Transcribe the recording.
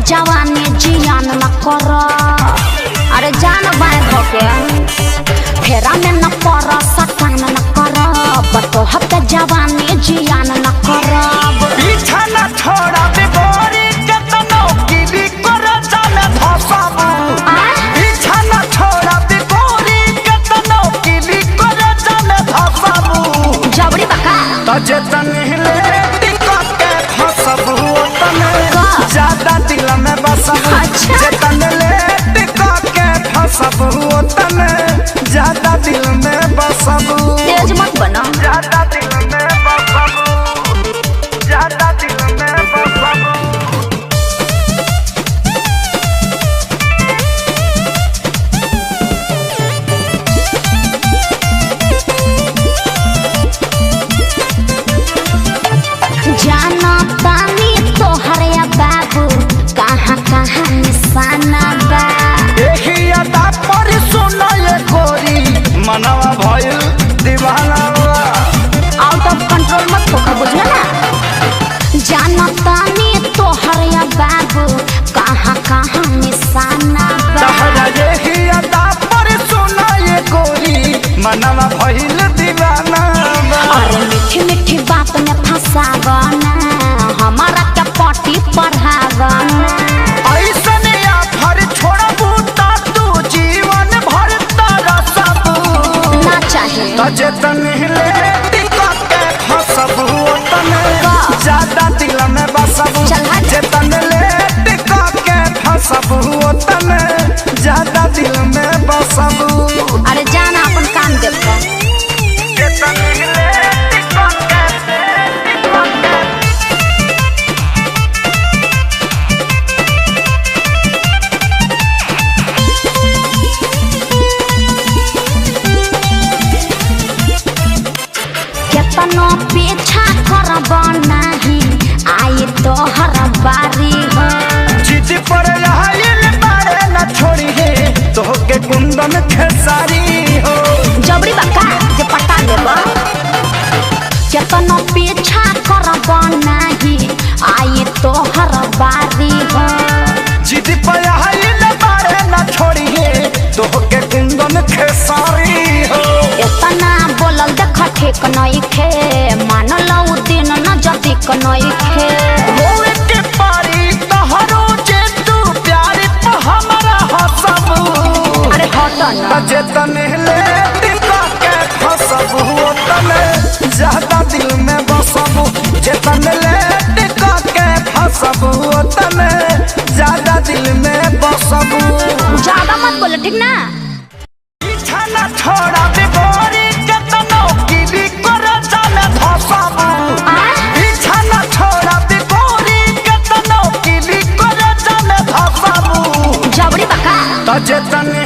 जवानी जियान न कर। अरे जान बाय धोके फेरा में न पर सटान न कर। बतोह पे जवानी जियान न कर। पीछा न छोड़ा बिगोरी केतनो कीली कर जाने धसाबू। पीछा न छोड़ा बिगोरी केतनो कीली कर जाने धसाबू। जबरी बका तजे तनहिले टिकट के फसबू तने ज्यादा दिल में बसबू। जे तनले टिकट के फसबू तने ज्यादा दिल में बसबू। तेज मत बना ज्यादा दिल में बसबू। ज्यादा दिल में बसबू। जाना तानी तोहरे बाबू कहाँ कहाँ निशाना बा। देखी अदा पर सुनो ये गोरी मनवा भइल दीवाना बा। आउट ऑफ कंट्रोल मत होकर बुझला ना। जाना तानी तोहरे बाबू कहाँ कहाँ निशाना बा। तहरा देखी अदा पर सुनो ये गोरी मनवा भइल दीवाना बा। अरे मीठी मीठी बात में फंसावना हमारा क्या पार्टी पढ़ावना। ऐसन आफर छोड़बू ता तू जीवन भर तरसबू। ना चाहे तजे तनहिले टिकट के फसबू तने ज्यादा दिल में बसबू। चल हट। जे तनले टिकट के फसबू तने ज्यादा दिल में बसबू। अरे जाना अपन काम देखो। जे तनहिले टिकट के केतनो पीछा करब नाही आई तोहर बारी हो। जिद पर आइल बारे न छोड़ी है तोहके कुंदन खेसारी हो। जबरी बका जे पटा देब। केतनो पीछा करब नाही आई तोहर बारी हो। जिद पर आइल बारे न छोड़ी है तोहके कुंदन खेसारी हो। इतना बोलल देख ठीक नइखे मानल उ दिन न जदिक नइखे। होए के पारी तहरो जे तू प्यार पे हमरा हसबू। अरे हट ना तजे तनहिले टिकट के फसबू तने ज्यादा दिल में बसबू। जे तनले टिकट के फसबू तने ज्यादा दिल में बसबू। ज्यादा मत बोल ठीक ना। पीछा न छोड़ा बिगोरी केतनो कीली कर जाने धसाबू। पीछा न छोड़ा बिगोरी केतनो कीली कर जाने धसाबू। जबरी बका तजे तने